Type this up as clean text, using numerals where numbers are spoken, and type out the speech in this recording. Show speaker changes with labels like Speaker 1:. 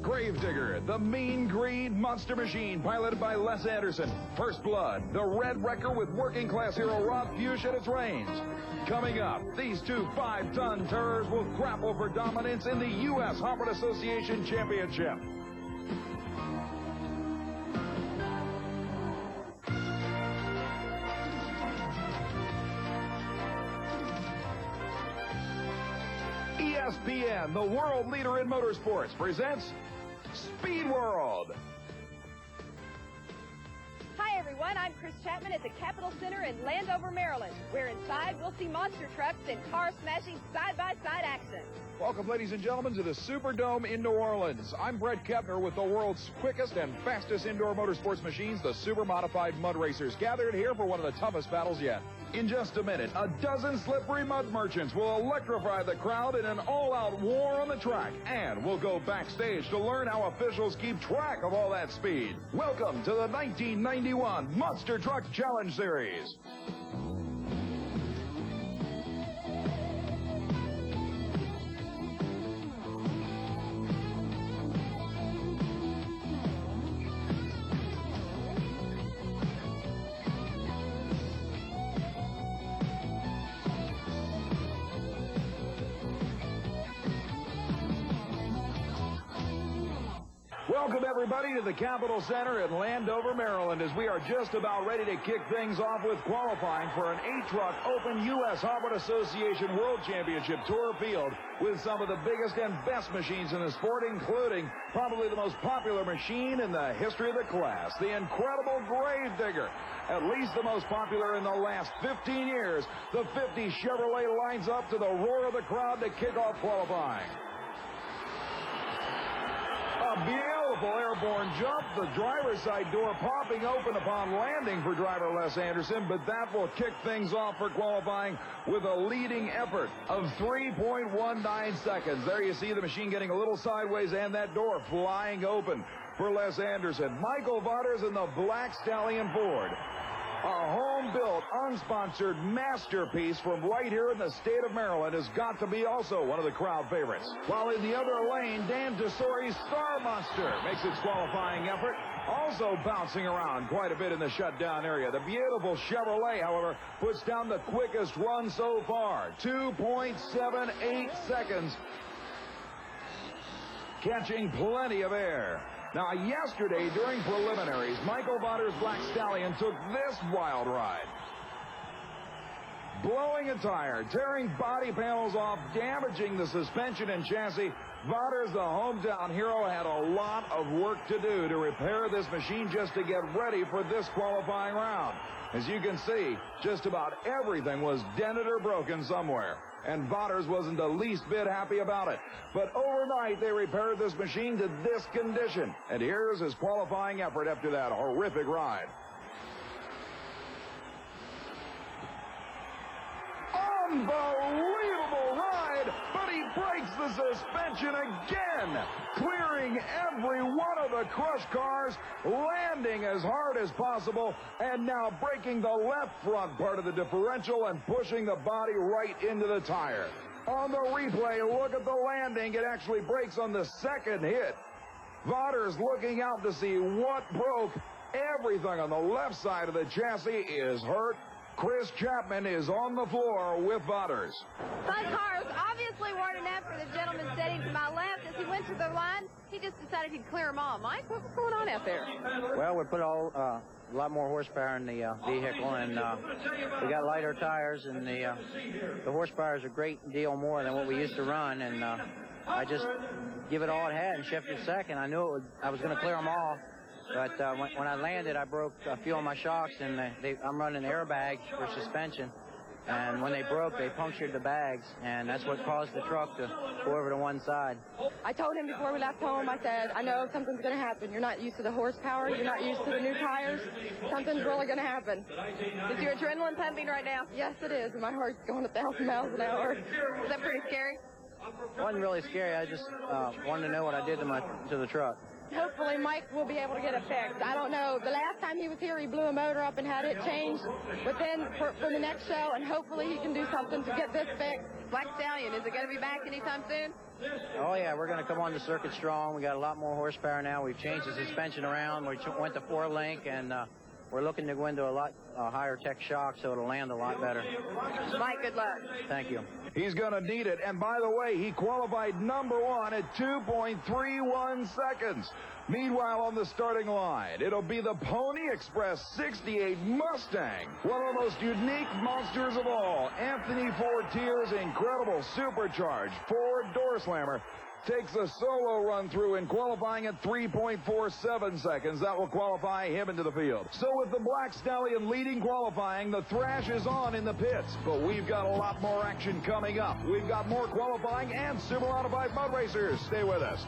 Speaker 1: Gravedigger, the mean green monster machine piloted by Les Anderson. First Blood, the red wrecker with working class hero Rob Fuchs at its reins. Coming up, these two 5-ton terrors will grapple for dominance in the USHRA Association Championship. ESPN, the world leader in motorsports, presents Speed World.
Speaker 2: Hi everyone, I'm Chris Chapman at the Capitol Center in Landover, Maryland, where inside we'll see monster trucks and car-smashing side-by-side action.
Speaker 1: Welcome, ladies and gentlemen, to the Superdome in New Orleans. I'm Brett Kepner with the world's quickest and fastest indoor motorsports machines, the Super Modified Mud Racers, gathered here for one of the toughest battles yet. In just a minute, a dozen slippery mud merchants will electrify the crowd in an all-out war on the track, and we'll go backstage to learn how officials keep track of all that speed. Welcome to the 1991 Monster Truck Challenge Series. Welcome, everybody, to the Capitol Center in Landover, Maryland, as we are just about ready to kick things off with qualifying for an 8-truck Open USHRA Association World Championship Tour field with some of the biggest and best machines in the sport, including probably the most popular machine in the history of the class, the incredible Gravedigger. At least the most popular in the last 15 years, the 50 Chevrolet lines up to the roar of the crowd to kick off qualifying. A beautiful airborne jump, the driver's side door popping open upon landing for driver Les Anderson, but that will kick things off for qualifying with a leading effort of 3.19 seconds. There you see the machine getting a little sideways and that door flying open for Les Anderson. Michael Vaughters in the Black Stallion Ford. A home-built, unsponsored masterpiece from right here in the state of Maryland has got to be also one of the crowd favorites. While in the other lane, Dan Tesori's Star Monster makes its qualifying effort, also bouncing around quite a bit in the shutdown area. The beautiful Chevrolet, however, puts down the quickest run so far, 2.78 seconds, catching plenty of air. Now, yesterday, during preliminaries, Michael Vaughters' Black Stallion took this wild ride. Blowing a tire, tearing body panels off, damaging the suspension and chassis. Vaughters, the hometown hero, had a lot of work to do to repair this machine just to get ready for this qualifying round. As you can see, just about everything was dented or broken somewhere, and Vaughters wasn't the least bit happy about it. But overnight, they repaired this machine to this condition, and here's his qualifying effort after that horrific ride. Unbelievable ride, but he breaks the suspension again, clearing every one of the crushed cars, landing as hard as possible, and now breaking the left front part of the differential and pushing the body right into the tire. On the replay, look at the landing. It actually breaks on the second hit. Vaughters looking out to see what broke. Everything on the left side of the chassis is hurt. Chris Chapman is on the floor with Vaughters.
Speaker 2: Those cars obviously weren't enough for the gentleman sitting to my left. As he went to the line, he just decided he'd clear them all. Mike, what was going on out there?
Speaker 3: Well, we put a lot more horsepower in the vehicle, and we got lighter tires, and the horsepower is a great deal more than what we used to run, and I just give it all it had and shifted second. I knew I was going to clear them all. But when I landed, I broke a few of my shocks, and I'm running airbags for suspension. And when they broke, they punctured the bags, and that's what caused the truck to go over to one side.
Speaker 2: I told him before we left home, I said, I know something's going to happen. You're not used to the horsepower. You're not used to the new tires. Something's really going to happen. Is your adrenaline pumping right now? Yes, it is. My heart's going 1,000 miles an hour. Is that pretty scary?
Speaker 3: It wasn't really scary. I just wanted to know what I did to the truck.
Speaker 2: Hopefully Mike will be able to get it fixed. I don't know. The last time he was here, he blew a motor up and had it changed. But then for the next show, and hopefully he can do something to get this fixed. Black Stallion, is it going to be back anytime soon?
Speaker 3: Oh, yeah, we're going to come on the circuit strong. We got a lot more horsepower now. We've changed the suspension around. We went to 4-link, and we're looking to go into a lot higher tech shock, so it'll land a lot better.
Speaker 2: Mike, good luck.
Speaker 3: Thank you.
Speaker 1: He's going to need it. And by the way, he qualified number 1 at 2.31 seconds. Meanwhile, on the starting line, it'll be the Pony Express 68 Mustang. One of the most unique monsters of all. Anthony Fortier's incredible supercharged Ford door slammer takes a solo run through in qualifying at 3.47 seconds. That will qualify him into the field. So with the Black Stallion leading qualifying, the thrash is on in the pits. But we've got a lot more action coming up. We've got more qualifying and super modified mud racers. Stay with us.